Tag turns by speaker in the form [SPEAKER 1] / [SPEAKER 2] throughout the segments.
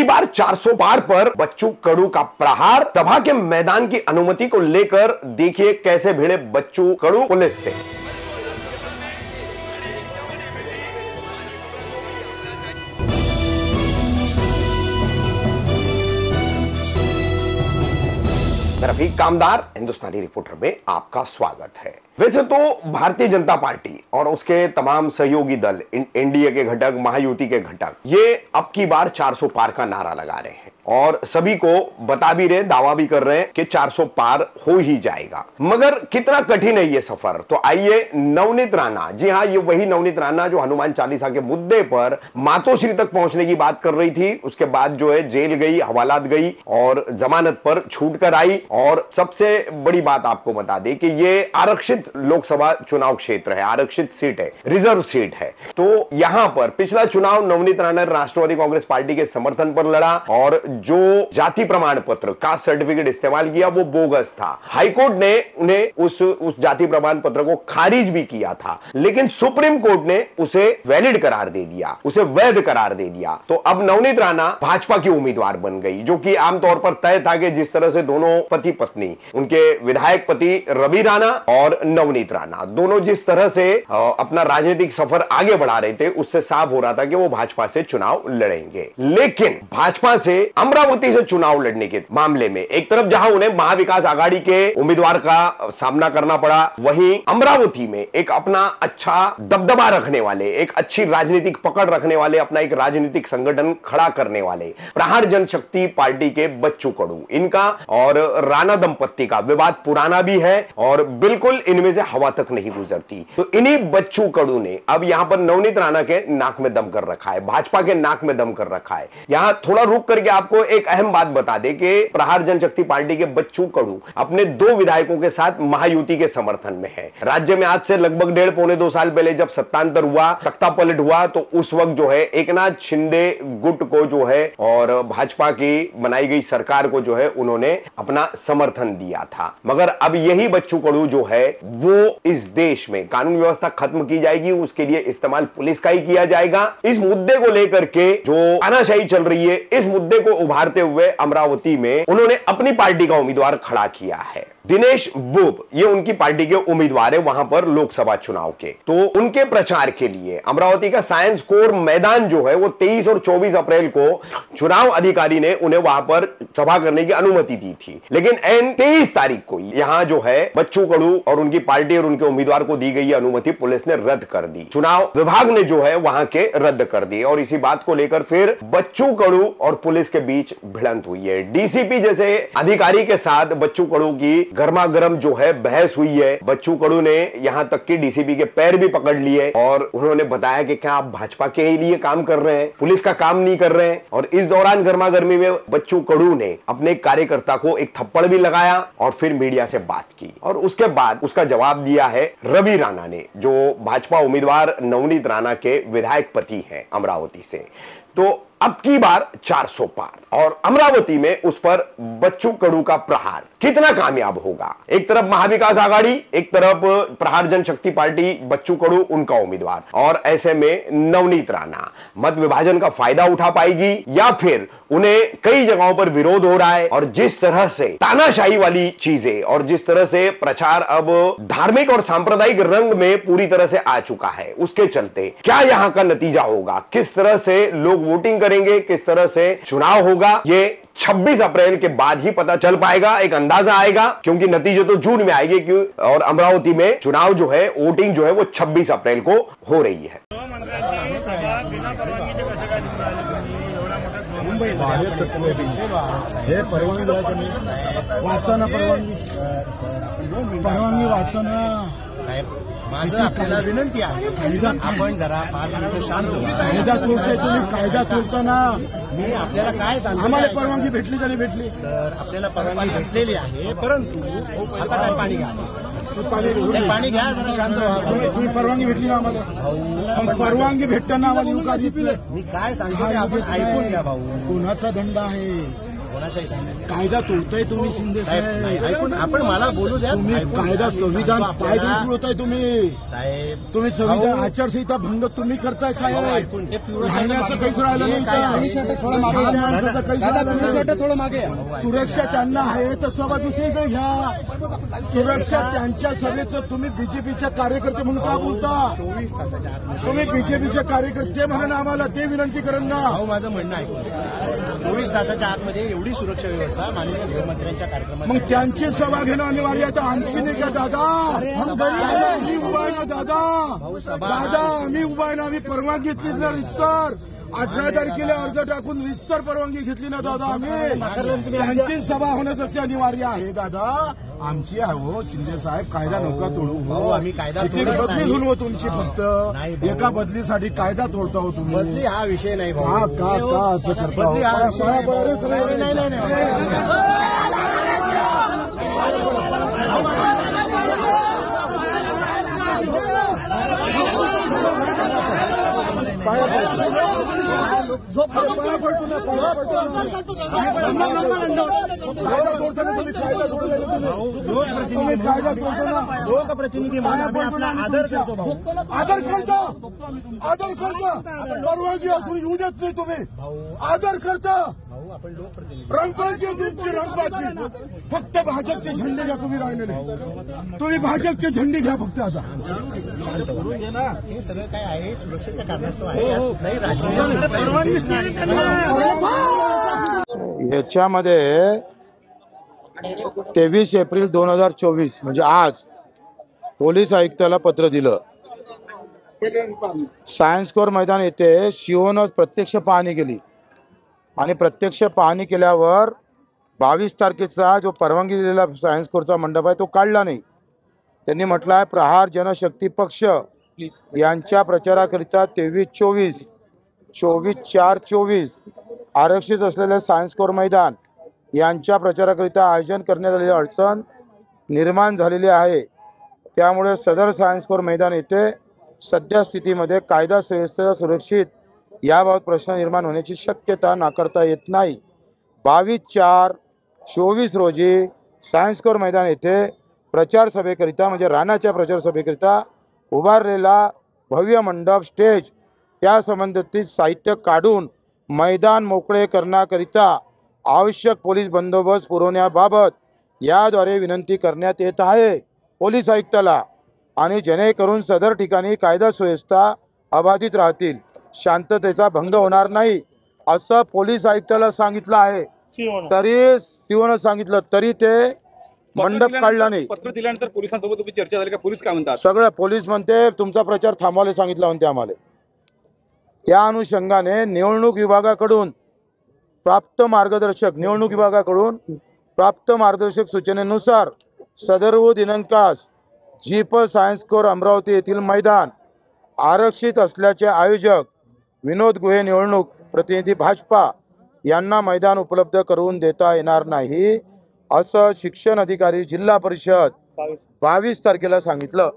[SPEAKER 1] की बार 400 पार पर बच्चू कडू का प्रहार, सभा के मैदान की अनुमति को लेकर देखिए कैसे भिड़े बच्चू कडू पुलिस से। रफीक कामदार हिंदुस्तानी रिपोर्टर में आपका स्वागत है। वैसे तो भारतीय जनता पार्टी और उसके तमाम सहयोगी दल, एनडीए के घटक, महायुति के घटक, ये अब की बार 400 पार का नारा लगा रहे हैं और सभी को बता भी रहे, दावा भी कर रहे हैं कि 400 पार हो ही जाएगा। मगर कितना कठिन है ये सफर, तो आइए नवनीत राणा, जी हाँ, ये वही नवनीत राणा जो हनुमान चालीसा के मुद्दे पर मातोश्री तक पहुंचने की बात कर रही थी, उसके बाद जो है जेल गई, हवालात गई और जमानत पर छूट कर आई। और सबसे बड़ी बात आपको बता दें कि ये आरक्षित लोकसभा चुनाव क्षेत्र है, आरक्षित सीट है, रिजर्व सीट है। तो यहां पर पिछला चुनाव नवनीत राणा ने राष्ट्रवादी कांग्रेस पार्टी के समर्थन पर लड़ा और जो जाति प्रमाण पत्र, कास्ट सर्टिफिकेट इस्तेमाल किया वो बोगस था। हाईकोर्ट ने उन्हें उस जाति प्रमाण पत्र को खारिज भी किया था, लेकिन सुप्रीम कोर्ट ने उसे वैलिड करार दे दिया, उसे वैध करार दे दिया। तो अब नवनीत राणा भाजपा की उम्मीदवार बन गई, जो कि आमतौर पर तय था कि जिस तरह से दोनों पति पत्नी, उनके विधायक पति रवि राणा और नवनीत राणा, दोनों जिस तरह से अपना राजनीतिक सफर आगे बढ़ा रहे थे, उससे साफ हो रहा था कि वो भाजपा से चुनाव लड़ेंगे। लेकिन भाजपा से अमरावती से चुनाव लड़ने के मामले में एक तरफ जहां उन्हें महाविकास आघाड़ी के उम्मीदवार का सामना करना पड़ा, वहीं अमरावती में एक अपना अच्छा दबदबा रखने वाले, एक अच्छी राजनीतिक पकड़ रखने वाले, अपना एक राजनीतिक संगठन खड़ा करने वाले प्रहार जनशक्ति पार्टी के बच्चू कडू, इनका और राणा दंपत्ति का विवाद पुराना भी है और बिल्कुल इनमें से हवा तक नहीं गुजरती। तो इन्हीं बच्चू कडू ने अब यहां पर नवनीत राणा के नाक में दम कर रखा है, भाजपा के नाक में दम कर रखा है। यहां थोड़ा रुक करके आपको एक अहम बात बता दे कि प्रहार जनशक्ति पार्टी के बच्चू कडू अपने 2 विधायकों के साथ महायुति के समर्थन में है। राज्य में आज से लगभग 1.5-2 साल पहले जब सत्तांतर हुआ, तख्ता पलट हुआ, तो उस वक्त जो है एकनाथ शिंदे गुट को जो है और भाजपा की बनाई गई सरकार को जो है उन्होंने अपना समर्थन दिया था। मगर अब यही बच्चू कडू जो है वो इस देश में कानून व्यवस्था खत्म की जाएगी, उसके लिए इस्तेमाल पुलिस का ही किया जाएगा। इस मुद्दे को लेकर के जो तानाशाही चल रही है, इस मुद्दे को उभारते हुए अमरावती में उन्होंने अपनी पार्टी का उम्मीदवार खड़ा किया है। दिनेश बुब, ये उनकी पार्टी के उम्मीदवार है वहां पर लोकसभा चुनाव के। तो उनके प्रचार के लिए अमरावती का साइंस कोर मैदान जो है वो 23 और 24 अप्रैल को चुनाव अधिकारी ने उन्हें वहां पर सभा करने की अनुमति दी थी। लेकिन 23 तारीख को यहां जो है बच्चू कडू और उनकी पार्टी और उनके उम्मीदवार को दी गई अनुमति पुलिस ने रद्द कर दी, चुनाव विभाग ने जो है वहां के रद्द कर दी। और इसी बात को लेकर फिर बच्चू कडू और पुलिस के बीच भिड़ंत हुई है। डीसीपी जैसे अधिकारी के साथ बच्चू कडू की गर्मा गर्म जो है बहस हुई है। बच्चू कडू ने यहां तक कि डीसीपी के पैर भी पकड़ लिए और उन्होंने बताया कि क्या आप भाजपा के ही लिए काम कर रहे हैं, पुलिस का काम नहीं कर रहे हैं। और इस दौरान गर्मा गर्मी में बच्चू कडू ने अपने कार्यकर्ता को एक थप्पड़ भी लगाया और फिर मीडिया से बात की और उसके बाद उसका जवाब दिया है रवि राणा ने, जो भाजपा उम्मीदवार नवनीत राणा के विधायक पति हैं अमरावती से। तो अब की बार 400 पार और अमरावती में उस पर बच्चू कडू का प्रहार कितना कामयाब होगा। एक तरफ महाविकास आघाड़ी, एक तरफ प्रहार जनशक्ति पार्टी, बच्चू कडू उनका उम्मीदवार, और ऐसे में नवनीत राणा मत विभाजन का फायदा उठा पाएगी या फिर उन्हें कई जगहों पर विरोध हो रहा है। और जिस तरह से तानाशाही वाली चीजें और जिस तरह से प्रचार अब धार्मिक और सांप्रदायिक रंग में पूरी तरह से आ चुका है, उसके चलते क्या यहां का नतीजा होगा, किस तरह से लोग वोटिंग करेंगे, किस तरह से चुनाव होगा, ये 26 अप्रैल के बाद ही पता चल पाएगा, एक अंदाजा आएगा, क्योंकि नतीजे तो जून में आएंगे। क्यों? और अमरावती में चुनाव जो है, वोटिंग जो है वो 26 अप्रैल को हो रही है।
[SPEAKER 2] हे परवानगी वाचा ना, परवानगी वाचा ना
[SPEAKER 3] साहेब। माझं आपल्याला विनंती आहे, आपण जरा 5 मिनिटं शांत व्हा।
[SPEAKER 2] कायदा तोडताय तुम्ही, कायदा तोडताना
[SPEAKER 3] मी आपल्याला काय सांगतो,
[SPEAKER 2] आम्हाला परवानगी भेटली तरी भेटली
[SPEAKER 3] तर आपल्याला परवानगी भेटलेली आहे, परंतु आता काय पाणी घ्या, पाणी घ्या, जरा शांत व्हा।
[SPEAKER 2] तुम्ही परवानगी भेटली ना आम्हाला, परवानगी भेटताना आम्हाला युका
[SPEAKER 3] मी काय सांगतो आपण ऐकून घ्या भाऊ।
[SPEAKER 2] कोणाचा दंड आहे,
[SPEAKER 3] कोणाचाही नाही.
[SPEAKER 2] कायदा तोडताय तुम्ही शिंदे
[SPEAKER 3] साहेब नाही,
[SPEAKER 2] साहेब.
[SPEAKER 3] ऐकून आपण मला बोलू द्या.
[SPEAKER 2] तुम्ही
[SPEAKER 3] ऐकून
[SPEAKER 2] कायदा
[SPEAKER 3] घ्या.
[SPEAKER 2] संविधान
[SPEAKER 3] सांगतो
[SPEAKER 2] पाय
[SPEAKER 3] आपल्याला.
[SPEAKER 2] तोडताय तुम्ही.
[SPEAKER 3] साहेब
[SPEAKER 2] तुम्ही संविधान
[SPEAKER 3] अहो,
[SPEAKER 2] आचारसंहिता भंग तुम्ही करताय साहेब.
[SPEAKER 3] ऐकून घ्या.
[SPEAKER 2] राहण्याचं काहीच राहिलं नाही
[SPEAKER 3] काय आहे?
[SPEAKER 2] लहान माणसाचं काहीच राहिलं नाही.
[SPEAKER 4] थोडं मागे
[SPEAKER 2] सुरक्षा त्यांना आहे तर सभा दुसरीकडे घ्या. सुरक्षा त्यांच्या सभेचं तुम्ही बीजेपीच्या कार्यकर्ते म्हणून का बोलता?
[SPEAKER 3] 24 तासाच्या आतमध्ये
[SPEAKER 2] तुम्ही बीजेपीचे कार्यकर्ते म्हणा ना, आम्हाला ते विनंती करेन ना.
[SPEAKER 3] अहो माझं म्हणणं आहे 24 तासाच्या आतमध्ये एवढी सुरक्षा व्यवस्था माननीय गृहमंत्र्यांच्या कार्यक्रमात
[SPEAKER 2] मग त्यांची सभा घेणं अनिवार्य आहे. तर आमची नाही का दादा? दादा मी उभा आहे ना दादा. दादा मी उभा आहे ना. आम्ही परवानगी घेतली ना रितसर. 18 तारखेला अर्ज टाकून रितसर परवानगी घेतली ना दादा आम्ही. त्यांची सभा होणं तसे अनिवार्य आहे दादा. आमची आहे हो शिंदे साहेब. कायदा नका तोडू
[SPEAKER 3] भाऊ,
[SPEAKER 2] हो.
[SPEAKER 3] आम्ही कायदा
[SPEAKER 2] एक
[SPEAKER 3] तोडत
[SPEAKER 2] बदली
[SPEAKER 3] नाही.
[SPEAKER 2] होऊन हो तुमची फक्त
[SPEAKER 3] नाही भाऊ.
[SPEAKER 2] एका बदलीसाठी कायदा तोडता हो तुम्ही.
[SPEAKER 3] बदली हा विषय नाही भाऊ.
[SPEAKER 2] का का का असं करता हो?
[SPEAKER 3] बदली हा विषय नाही.
[SPEAKER 2] पाया पडा रे
[SPEAKER 3] नाही, नाही, नाही, नाही.
[SPEAKER 2] पाया पडतो ना. पाया पडतो ना. कायदा तोडताना तुम्ही कायदा तोडून राहिले तुम्ही. तुम्ही कायदा तोडतो ना.
[SPEAKER 3] लोकप्रतिनिधी म्हणून आम्ही आपला आदर करतो भाऊ.
[SPEAKER 2] आदर करता. आदर करता. परवानगी असून येऊ देत नाही तुम्ही. आदर करता.
[SPEAKER 3] भाऊ आपण लोकप्रतिनिधी
[SPEAKER 2] रंगबाजी आहे तुमची रंगबाजी. फक्त भाजपचे झेंडे घ्या तुम्ही राहिलेले. तुम्ही भाजपचे झेंडे घ्या फक्त आता.
[SPEAKER 3] हे सगळं काय आहे सुरक्षेच्या कारणास्तव आहे. यात नाही राजकीय
[SPEAKER 5] याच्यामध्ये 23 एप्रिल 2024 म्हणजे आज पोलीस आयुक्ताला पत्र दिलं. सायन्स कोर मैदान येथे शिवनं प्रत्यक्ष पाहणी केली आणि प्रत्यक्ष पाहणी केल्यावर 22 तारखेचा जो परवानगी दिलेला सायन्स कोरचा मंडप आहे तो काढला नाही. त्यांनी म्हटलं आहे प्रहार जनशक्ती पक्ष यांच्या प्रचाराकरिता 23-24 24/4/24 आरक्षित असलेले सायन्स कोर मैदान यांच्या प्रचाराकरिता आयोजन करण्यात आलेली अडचण निर्माण झालेली आहे. त्यामुळे सदर सायन्स कोर मैदान येथे सध्या स्थितीमध्ये कायदा सुव्यवस्थेचा सुरक्षित याबाबत प्रश्न निर्माण होण्याची शक्यता नाकारता येत नाही. 22/4/24 रोजी सायन्स कोर मैदान येथे प्रचार सभेकरिता म्हणजे राणाच्या प्रचार सभेकरिता उभारलेला भव्य मंडप स्टेज त्या संबंधित साहित्य काढून मैदान मोकळे करण्याकरिता आवश्यक पोलीस बंदोबस्त पुरवण्याबाबत याद्वारे विनंती करण्यात येत आहे पोलीस आयुक्ताला. आणि जेणेकरून सदर ठिकाणी कायदा सुव्यवस्था अबाधित राहतील, शांततेचा भंग होणार नाही असं पोलीस आयुक्ताला सांगितलं आहे. तरी शिवनं सांगितलं तरी ते मंडप काढला नाही.
[SPEAKER 4] पत्र दिल्यानंतर पोलिसांसोबत तुम्ही चर्चा झाली का? पोलीस काय म्हणतात?
[SPEAKER 5] सगळं पोलीस म्हणते तुमचा प्रचार थांबवायला सांगितला म्हणते आम्हाला. त्या अनुषंगाने निवडणूक विभागाकडून प्राप्त मार्गदर्शक सूचनेनुसार सदर्व दिनांकास जीप सायन्स कोर अमरावती येथील मैदान आरक्षित असल्याचे आयोजक विनोद गुहे निवडणूक प्रतिनिधी भाजपा यांना मैदान उपलब्ध करून देता येणार नाही असं शिक्षण अधिकारी जिल्हा परिषद 22 तारखेला सांगितलं.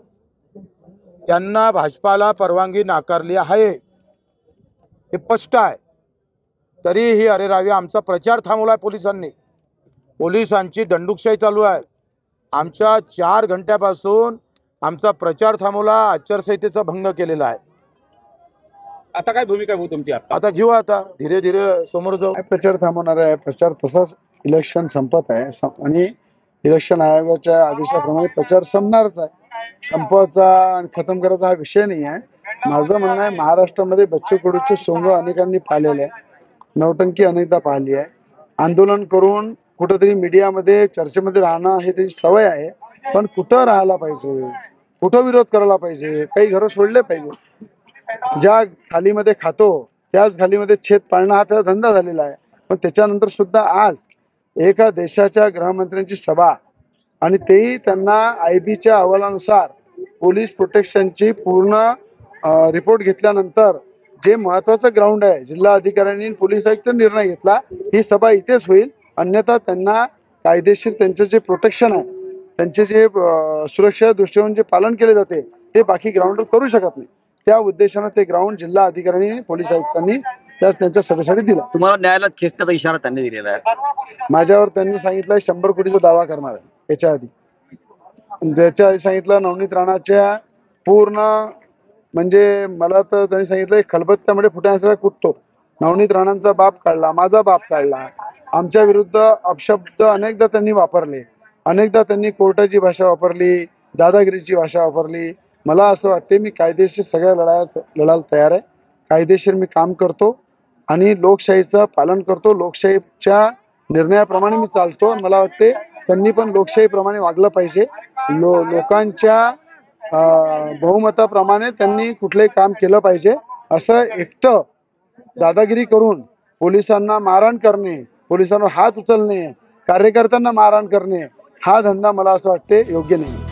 [SPEAKER 5] त्यांना भाजपाला परवानगी नाकारली आहे हे स्पष्ट आहे. तरीही अरे रावी आमचा प्रचार थांबवला पोलिसांनी. पोलिसांची दंडुकशाही चालू आहे. आमच्या 4 घंट्यापासून आमचा प्रचार थांबवला, आचारसंहितेचा भंग केलेला आहे.
[SPEAKER 4] आता काय भूमिका आहे तुमची?
[SPEAKER 5] आता घेऊ, आता धीरे धीरे समोर जाऊ.
[SPEAKER 6] प्रचार थांबवणार आहे. प्रचार तसाच इलेक्शन संपत आहे आणि इलेक्शन आयोगाच्या आदेशाप्रमाणे प्रचार संपणारच आहे. संपवायचा आणि खतम करायचा हा विषय नाही आहे. माझं म्हणणं आहे महाराष्ट्रामध्ये बच्चू कडूचे सोंग अनेकांनी पाहिलेले आहे, नौटंकी अनेकदा पाहिली आहे. आंदोलन करून कुठंतरी मीडियामध्ये चर्चेमध्ये राहणं हे त्याची सवय आहे. पण कुठं राहायला पाहिजे, कुठं विरोध करायला पाहिजे, काही घरं सोडले पाहिजे. ज्या थालीमध्ये खातो त्याच थालीमध्ये छेद पाळणं हा त्याचा धंदा झालेला आहे. पण त्याच्यानंतर सुद्धा आज एका देशाच्या गृहमंत्र्यांची सभा आणि तेही त्यांना IBच्या अहवालानुसार पोलीस प्रोटेक्शनची पूर्ण रिपोर्ट घेतल्यानंतर जे महत्वाचं ग्राउंड आहे, जिल्हा अधिकाऱ्यांनी पोलीस आयुक्त निर्णय घेतला ही सभा इथेच होईल. अन्यथा त्यांना कायदेशीर त्यांचे जे प्रोटेक्शन आहे, त्यांचे जे सुरक्षा दृष्टीकोन जे पालन केले जाते ते बाकी ग्राउंडवर करू शकत नाही. त्या उद्देशानं ते ग्राउंड जिल्हा अधिकाऱ्यांनी पोलीस आयुक्तांनी त्यांच्या सभेसाठी दिला.
[SPEAKER 7] तुम्हाला न्यायालयात खेचण्याचा इशारा त्यांनी दिलेला आहे.
[SPEAKER 6] माझ्यावर त्यांनी सांगितलं 100 कोटीचा दावा करणार आहे. याच्या आधी सांगितलं नवनीत राणाच्या पूर्ण म्हणजे मला तर त्यांनी सांगितलं खलबत्त्यामध्ये फुटण्यासारखा कुटतो. नवनीत राणांचा बाप काढला, माझा बाप काढला, आमच्या विरुद्ध अपशब्द अनेकदा त्यांनी वापरले, अनेकदा त्यांनी कोर्टाची भाषा वापरली, दादागिरीची भाषा वापरली. मला असं वाटते मी कायदेशीर सगळ्या लढायला तयार आहे. कायदेशीर मी काम करतो आणि लोकशाहीचं पालन करतो. लोकशाहीच्या निर्णयाप्रमाणे मी चालतो. मला वाटते त्यांनी पण लोकशाहीप्रमाणे वागलं पाहिजे. लोकांच्या बहुमताप्रमाणे त्यांनी कुठलंही काम केलं पाहिजे. असं एकटं दादागिरी करून पोलिसांना मारहाण करणे, पोलिसांवर हात उचलणे, कार्यकर्त्यांना मारहाण करणे हा धंदा मला असं वाटते योग्य नाही.